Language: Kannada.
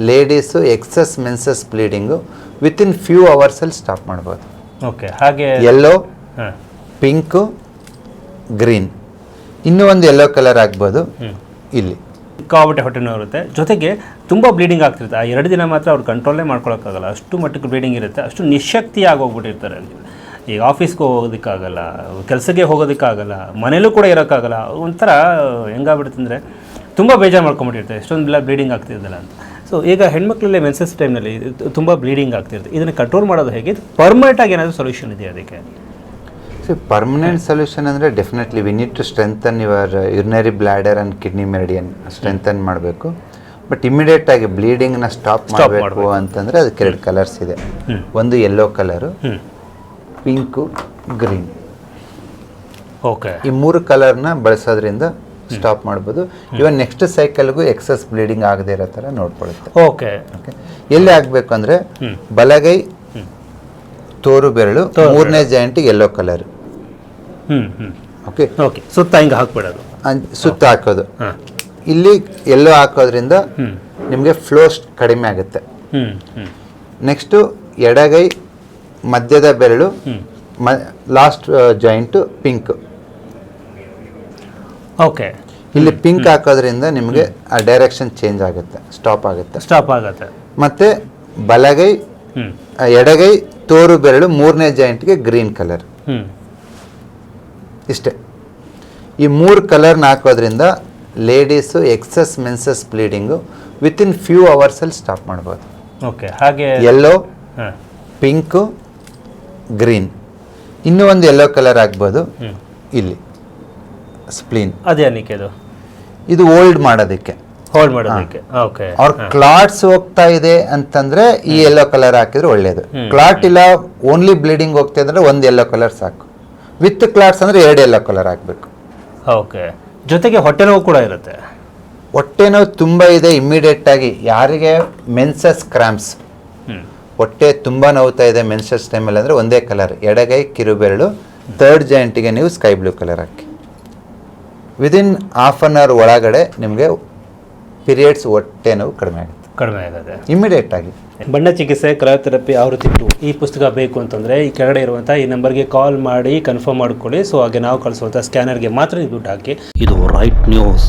Ladies excess menses bleeding within few ಅವರ್ಸಲ್ಲಿ ಸ್ಟಾಪ್ ಮಾಡ್ಬೋದು. ಓಕೆ, ಹಾಗೆ ಯೆಲ್ಲೋ, ಪಿಂಕು, ಗ್ರೀನ್, ಇನ್ನೂ ಒಂದು ಯೆಲ್ಲೋ ಕಲರ್ ಆಗ್ಬೋದು. ಇಲ್ಲಿ ಸಿಕ್ಕಾಪಟ್ಟೆ ಹೊಟ್ಟೆ ನೋವು ಇರುತ್ತೆ, ಜೊತೆಗೆ ತುಂಬ ಬ್ಲೀಡಿಂಗ್ ಆಗ್ತಿರುತ್ತೆ. ಆ 2 ದಿನ ಮಾತ್ರ ಅವ್ರು ಕಂಟ್ರೋಲೇ ಮಾಡ್ಕೊಳಕ್ಕಾಗಲ್ಲ, ಅಷ್ಟು ಮಟ್ಟಕ್ಕೆ ಬ್ಲೀಡಿಂಗ್ ಇರುತ್ತೆ. ಅಷ್ಟು ನಿಶಕ್ತಿ ಆಗೋಗ್ಬಿಟ್ಟಿರ್ತಾರೆ. ಈಗ ಆಫೀಸ್ಗೆ ಹೋಗೋದಕ್ಕಾಗಲ್ಲ, ಕೆಲಸಕ್ಕೆ ಹೋಗೋದಕ್ಕಾಗಲ್ಲ, ಮನೇಲೂ ಕೂಡ ಇರೋಕ್ಕಾಗಲ್ಲ. ಒಂಥರ ಹೆಂಗಾಗ್ಬಿಡುತ್ತೆ ಅಂದರೆ ತುಂಬ ಬೇಜಾರು ಮಾಡ್ಕೊಂಬಿಟ್ಟಿರ್ತಾರೆ, ಎಷ್ಟೊಂದು ಬ್ಲೀಡಿಂಗ್ ಆಗ್ತಿದ್ದಲ್ಲ ಅಂತ. ಸೊ ಈಗ ಹೆಣ್ಮಕ್ಳಲ್ಲೇ ಮೆನ್ಸಸ್ ಟೈಮ್ನಲ್ಲಿ ತುಂಬ ಬ್ಲೀಡಿಂಗ್ ಆಗ್ತಿರುತ್ತೆ. ಇದನ್ನು ಕಂಟ್ರೋಲ್ ಮಾಡೋದು ಹೇಗೆ? ಪರ್ಮನೆಂಟಾಗಿ ಏನಾದರೂ ಸೊಲ್ಯೂಷನ್ ಇದೆಯಾ ಅದಕ್ಕೆ? ಪರ್ಮನೆಂಟ್ ಸೊಲ್ಯೂಷನ್ ಅಂದರೆ definitely we need to strengthen your urinary bladder and kidney meridian strengthen ಮಾಡಬೇಕು. ಬಟ್ ಇಮಿಡಿಯೇಟಾಗಿ ಬ್ಲೀಡಿಂಗ್ನ ಸ್ಟಾಪ್ ಮಾಡಬೇಕು ಅಂತಂದರೆ ಅದಕ್ಕೆ 2 ಕಲರ್ಸ್ ಇದೆ. ಒಂದು yellow colour, pink, green. Okay, ಈ 3 ಕಲರ್ನ ಬಳಸೋದ್ರಿಂದ ಸ್ಟಾಪ್ ಮಾಡ್ಬೋದು. ಇವನ್ ನೆಕ್ಸ್ಟ್ ಸೈಕಲ್ಗೂ ಎಕ್ಸಸ್ ಬ್ಲೀಡಿಂಗ್ ಆಗದೆ ಇರೋ ಥರ ನೋಡ್ಕೊಳ್ಳುತ್ತೆ. ಓಕೆ ಓಕೆ, ಎಲ್ಲಿ ಆಗಬೇಕು ಅಂದರೆ ಬಲಗೈ ತೋರು ಬೆರಳು 3ನೇ ಜಾಯಿಂಟಿಗೆ ಯೆಲ್ಲೋ ಕಲರ್. ಓಕೆ ಓಕೆ, ಸುತ್ತ ಹಿಂಗೆ ಹಾಕ್ಬಿಡೋದು, ಸುತ್ತ ಹಾಕೋದು. ಇಲ್ಲಿ ಎಲ್ಲೋ ಹಾಕೋದ್ರಿಂದ ನಿಮಗೆ ಫ್ಲೋ ಕಡಿಮೆ ಆಗುತ್ತೆ. ನೆಕ್ಸ್ಟು ಎಡಗೈ ಮಧ್ಯದ ಬೆರಳು ಲಾಸ್ಟ್ ಜಾಯಿಂಟು ಪಿಂಕ್. ಓಕೆ, ಇಲ್ಲಿ ಪಿಂಕ್ ಹಾಕೋದ್ರಿಂದ ನಿಮಗೆ ಆ ಡೈರೆಕ್ಷನ್ ಚೇಂಜ್ ಆಗುತ್ತೆ, ಸ್ಟಾಪ್ ಆಗುತ್ತೆ. ಮತ್ತೆ ಬಲಗೈ ಎಡಗೈ ತೋರು ಬೆರಳು 3ನೇ ಜಾಯಿಂಟ್ಗೆ ಗ್ರೀನ್ ಕಲರ್. ಇಷ್ಟೇ. ಈ 3 ಕಲರ್ನ ಹಾಕೋದ್ರಿಂದ ladies excess menses bleeding within few ಅವರ್ಸಲ್ಲಿ ಸ್ಟಾಪ್ ಮಾಡ್ಬೋದು. ಓಕೆ, ಹಾಗೆ ಯೆಲ್ಲೋ, ಪಿಂಕು, ಗ್ರೀನ್, ಇನ್ನೂ ಒಂದು ಯೆಲ್ಲೋ ಕಲರ್ ಆಗ್ಬೋದು. ಇಲ್ಲಿ ಸ್ಪ್ಲೀನ್ ಅದೇನಕ್ಕೆ ಇದು ಹೋಲ್ಡ್ ಮಾಡೋದಕ್ಕೆ. ಓಕೆ, ಅವ್ರ ಕ್ಲಾಟ್ಸ್ ಹೋಗ್ತಾ ಇದೆ ಅಂತಂದ್ರೆ ಈ ಯೆಲ್ಲೋ ಕಲರ್ ಹಾಕಿದ್ರೆ ಒಳ್ಳೇದು. ಕ್ಲಾಟ್ ಇಲ್ಲ, ಓನ್ಲಿ ಬ್ಲೀಡಿಂಗ್ ಹೋಗ್ತಾ ಇದ್ರೆ 1 ಯೆಲ್ಲೋ ಕಲರ್ ಸಾಕು. ವಿತ್ ಕ್ಲಾಟ್ಸ್ ಅಂದ್ರೆ 2 ಯೆಲ್ಲೋ ಕಲರ್ ಹಾಕ್ಬೇಕು. ಓಕೆ, ಜೊತೆಗೆ ಹೊಟ್ಟೆ ನೋವು ಕೂಡ ಇರುತ್ತೆ. ಹೊಟ್ಟೆ ನೋವು ತುಂಬ ಇದೆ, ಇಮ್ಮಿಡಿಯೇಟ್ ಆಗಿ ಯಾರಿಗೆ ಮೆನ್ಸಸ್ ಕ್ರಾಂಪ್ಸ್, ಹೊಟ್ಟೆ ತುಂಬ ನೋವ್ತಾ ಇದೆ ಮೆನ್ಸಸ್ ಟೈಮಲ್ಲಿ ಅಂದರೆ ಒಂದೇ ಕಲರ್, ಎಡಗೈ ಕಿರುಬೆರಳು 3rd ಜಾಯಿಂಟಿಗೆ ನೀವು ಸ್ಕೈ ಬ್ಲೂ ಕಲರ್ ಹಾಕಿ. ವಿದಿನ್ ಹಾಫ್ ಅನ್ ಅವರ್ ಒಳಗಡೆ ನಿಮಗೆ ಪೀರಿಯಡ್ಸ್ ಹೊಟ್ಟೆ ನೋವು ಕಡಿಮೆ ಆಗುತ್ತೆ ಇಮಿಡಿಯೇಟ್ ಆಗಿ. ಬಣ್ಣ ಚಿಕಿತ್ಸೆ ಕ್ರಯೋಥೆರಪಿ ಆವೃತ್ತಿ 2 ಈ ಪುಸ್ತಕ ಬೇಕು ಅಂತಂದರೆ ಈ ಕೆಳಗಡೆ ಇರುವಂಥ ಈ ನಂಬರ್ಗೆ ಕಾಲ್ ಮಾಡಿ ಕನ್ಫರ್ಮ್ ಮಾಡ್ಕೊಳ್ಳಿ. ಸೊ ಹಾಗೆ ನಾವು ಕಳಿಸುವಂಥ ಸ್ಕ್ಯಾನರ್ಗೆ ಮಾತ್ರ ನೀವು ದುಡ್ಡು ಹಾಕಿ. ಇದು ರೈಟ್ ನ್ಯೂಸ್.